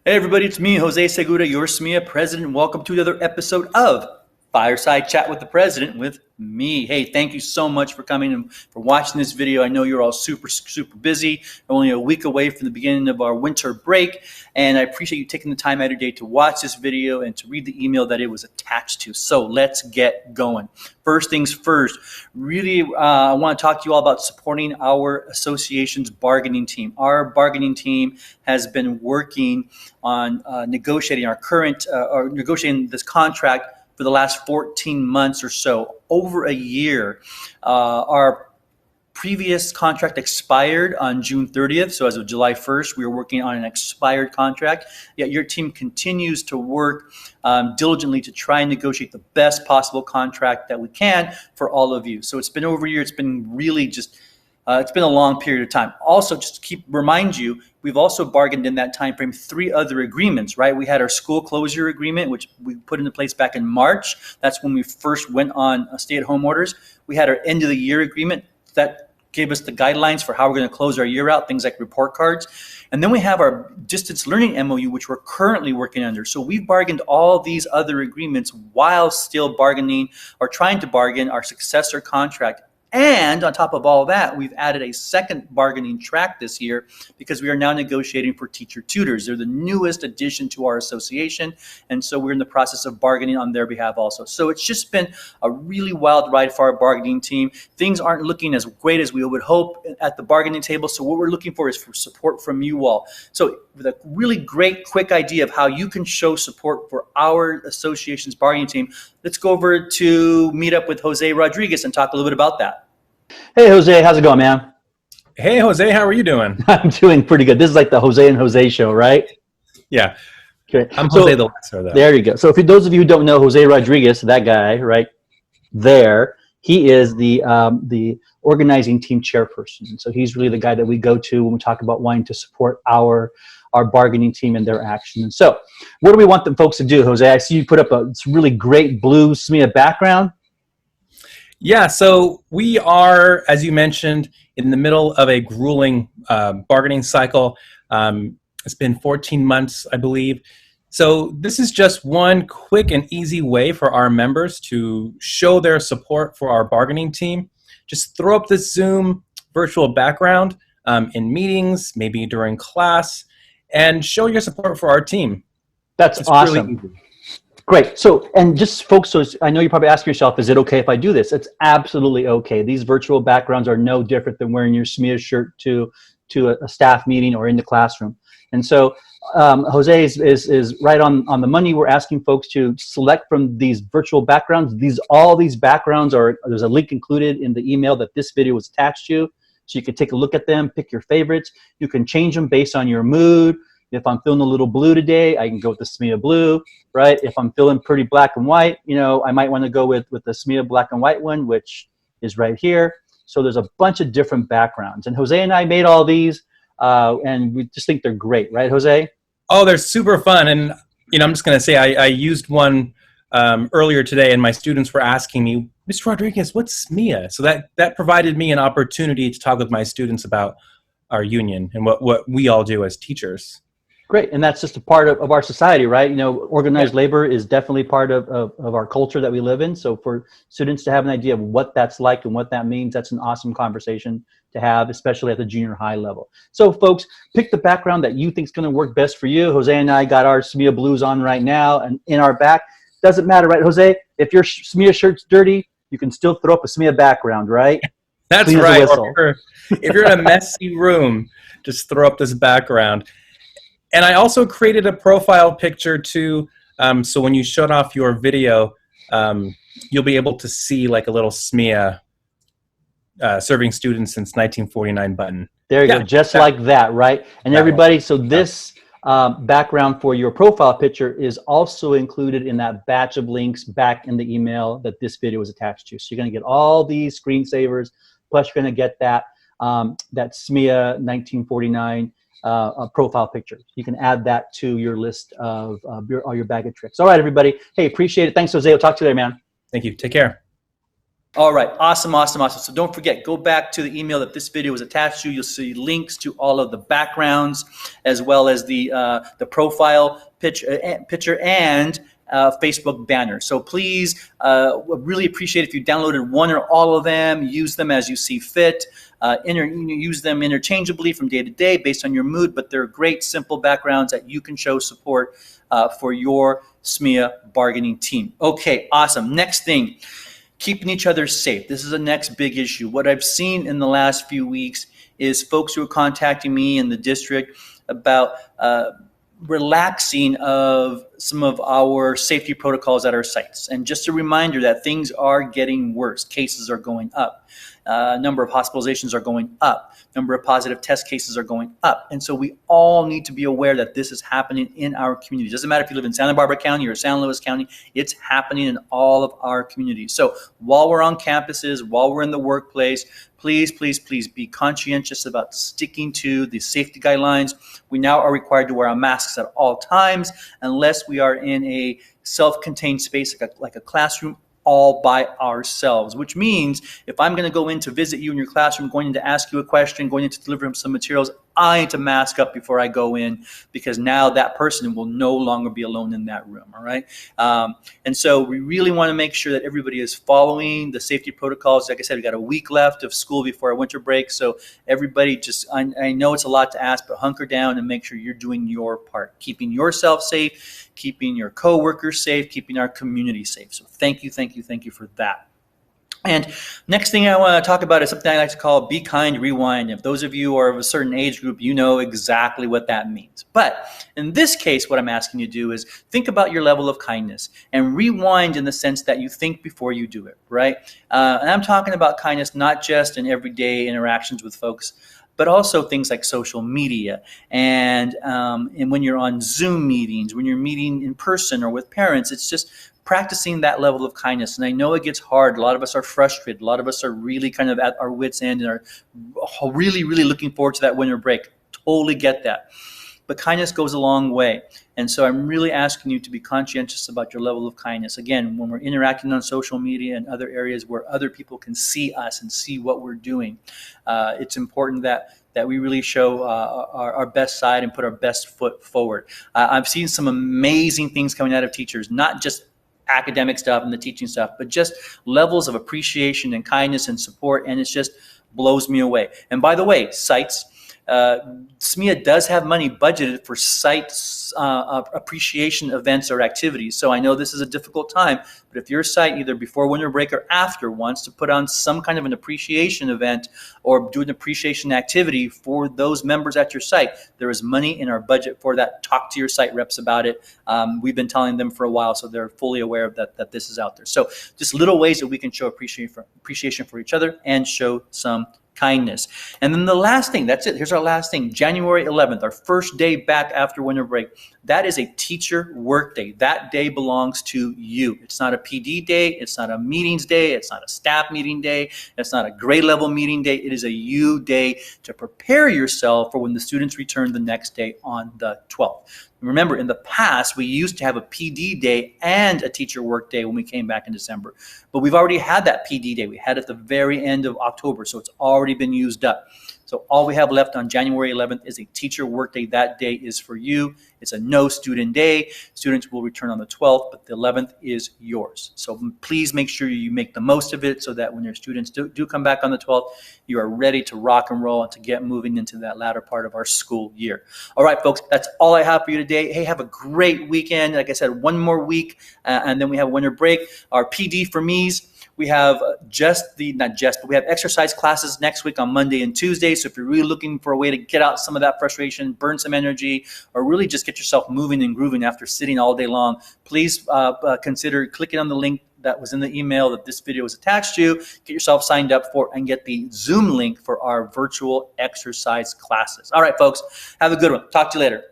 Hey everybody, it's me, Jose Segura, your SMEA president. Welcome to another episode of Fireside Chat with the President with me. Hey, thank you so much for coming and for watching this video. I know you're all super busy. We're only a week away from the beginning of our winter break, and I appreciate you taking the time out of your day to watch this video and to read the email that it was attached to. So let's get going. First things first, really I want to talk to you all about supporting our association's bargaining team. Our bargaining team has been working on negotiating our current, or negotiating this contract for the last 14 months or so, over a year. Our previous contract expired on June 30th, so as of July 1st, we were working on an expired contract, yet your team continues to work diligently to try and negotiate the best possible contract that we can for all of you. So it's been over a year, it's been really just it's been a long period of time. Also, just to remind you, we've also bargained in that time frame 3 other agreements, right? We had our school closure agreement, which we put into place back in March. That's when we first went on stay-at-home orders. We had our end of the year agreement that gave us the guidelines for how we're going to close our year out, things like report cards. And then we have our distance learning MOU, which we're currently working under. So we've bargained all these other agreements while still bargaining or trying to bargain our successor contract. And on top of all that, we've added a second bargaining track this year because we are now negotiating for teacher tutors. They're the newest addition to our association, and so we're in the process of bargaining on their behalf also. So it's just been a really wild ride for our bargaining team. Things aren't looking as great as we would hope at the bargaining table, so what we're looking for is for support from you all. So with a really great quick idea of how you can show support for our association's bargaining team, let's go over to meet up with Jose Rodriguez and talk a little bit about that. Hey, Jose, how's it going, man? Hey, Jose, how are you doing? I'm doing pretty good. This is like the Jose and Jose show, right? Yeah. Okay. I'm Jose the Lesser, though. There you go. So for those of you who don't know Jose Rodriguez, that guy right there, he is the organizing team chairperson. So he's really the guy that we go to when we talk about wanting to support our bargaining team and their action. And so what do we want the folks to do, Jose? I see you put up a really great blue SMEA background. Yeah, so we are, as you mentioned, in the middle of a grueling bargaining cycle. It's been 14 months, I believe. So this is just one quick and easy way for our members to show their support for our bargaining team. Just throw up this Zoom virtual background in meetings, maybe during class, and show your support for our team. That's awesome. Really easy. Great. So, and just folks, so I know you're probably asking yourself, is it okay if I do this? It's absolutely okay. These virtual backgrounds are no different than wearing your SMEA shirt to a staff meeting or in the classroom. And so Jose is right on the money. We're asking folks to select from these virtual backgrounds. All these backgrounds there's a link included in the email that this video was attached to. So you can take a look at them, pick your favorites. You can change them based on your mood. If I'm feeling a little blue today, I can go with the SMEA blue, right? If I'm feeling pretty black and white, I might want to go with the SMEA black and white one, which is right here. So there's a bunch of different backgrounds. And Jose and I made all these, and we just think they're great, right, Jose? Oh, they're super fun. And, I'm just going to say I used one earlier today, and my students were asking me, Mr. Rodriguez, what's SMEA? So that provided me an opportunity to talk with my students about our union and what we all do as teachers. Great, and that's just a part of our society, right? Organized labor is definitely part of our culture that we live in. So for students to have an idea of what that's like and what that means, that's an awesome conversation to have, especially at the junior high level. So folks, pick the background that you think is going to work best for you. Jose and I got our SMEA blues on right now, and in our back. Doesn't matter, right, Jose? If your SMEA shirt's dirty, you can still throw up a SMEA background, right? That's right. If you're in a messy room, just throw up this background. And I also created a profile picture too, so when you shut off your video, you'll be able to see like a little SMEA serving students since 1949 button. There you go, just like that, right? And everybody, so this background for your profile picture is also included in that batch of links back in the email that this video was attached to. So you're going to get all these screensavers, plus you're going to get that SMEA 1949 profile picture. You can add that to your list of all your bag of tricks. All right, everybody. Hey, appreciate it. Thanks, Jose. I'll talk to you later, man. Thank you. Take care. All right, awesome, awesome, awesome. So don't forget, go back to the email that this video was attached to. You'll see links to all of the backgrounds, as well as the profile picture and Facebook banner. So please, really appreciate if you downloaded one or all of them. Use them as you see fit. Use them interchangeably from day to day based on your mood, but they're great, simple backgrounds that you can show support for your SMEA bargaining team. Okay, awesome. Next thing. Keeping each other safe. This is the next big issue. What I've seen in the last few weeks is folks who are contacting me in the district about relaxing of some of our safety protocols at our sites. And just a reminder that things are getting worse. Cases are going up. Number of hospitalizations are going up. Number of positive test cases are going up. And so we all need to be aware that this is happening in our community. It doesn't matter if you live in Santa Barbara County or San Luis County, it's happening in all of our communities. So while we're on campuses, while we're in the workplace, please, please, please be conscientious about sticking to the safety guidelines. We now are required to wear our masks at all times unless we are in a self-contained space like a classroom all by ourselves, which means if I'm going to go in to visit you in your classroom, going in to ask you a question, going in to deliver some materials, I need to mask up before I go in, because now that person will no longer be alone in that room, all right? And so we really want to make sure that everybody is following the safety protocols. Like I said, we got a week left of school before our winter break, so everybody just, I know it's a lot to ask, but hunker down and make sure you're doing your part, keeping yourself safe, keeping your coworkers safe, keeping our community safe. So thank you, thank you, thank you for that. And next thing I want to talk about is something I like to call Be Kind, Rewind. If those of you are of a certain age group, you know exactly what that means. But in this case, what I'm asking you to do is think about your level of kindness and rewind in the sense that you think before you do it, right? And I'm talking about kindness not just in everyday interactions with folks, but also things like social media and when you're on Zoom meetings, when you're meeting in person or with parents. It's just practicing that level of kindness. And I know it gets hard. A lot of us are frustrated. A lot of us are really kind of at our wits' end and are really, really looking forward to that winter break. Totally get that. But kindness goes a long way. And so I'm really asking you to be conscientious about your level of kindness. Again, when we're interacting on social media and other areas where other people can see us and see what we're doing, it's important that we really show our best side and put our best foot forward. I've seen some amazing things coming out of teachers, not just academic stuff and the teaching stuff, but just levels of appreciation and kindness and support, and it just blows me away. And by the way, sites, SMEA does have money budgeted for site appreciation events or activities. So I know this is a difficult time, but if your site either before winter break or after wants to put on some kind of an appreciation event or do an appreciation activity for those members at your site, there is money in our budget for that. Talk to your site reps about it. We've been telling them for a while, so they're fully aware of that this is out there. So just little ways that we can show appreciation for each other and show some kindness. And then the last thing, that's it. Here's our last thing. January 11th, our first day back after winter break. That is a teacher work day. That day belongs to you. It's not a PD day. It's not a meetings day. It's not a staff meeting day. It's not a grade level meeting day. It is a you day to prepare yourself for when the students return the next day on the 12th. Remember, in the past, we used to have a PD day and a teacher work day when we came back in December. But we've already had that PD day. We had it at the very end of October, so it's already been used up. So all we have left on January 11th is a teacher work day. That day is for you. It's a no student day. Students will return on the 12th, but the 11th is yours. So please make sure you make the most of it so that when your students do come back on the 12th, you are ready to rock and roll and to get moving into that latter part of our school year. All right, folks, that's all I have for you today. Hey, have a great weekend. Like I said, one more week, and then we have winter break. Our PD for me's. We have but we have exercise classes next week on Monday and Tuesday. So if you're really looking for a way to get out some of that frustration, burn some energy, or really just get yourself moving and grooving after sitting all day long, please consider clicking on the link that was in the email that this video was attached to. Get yourself signed up for and get the Zoom link for our virtual exercise classes. All right, folks, have a good one. Talk to you later.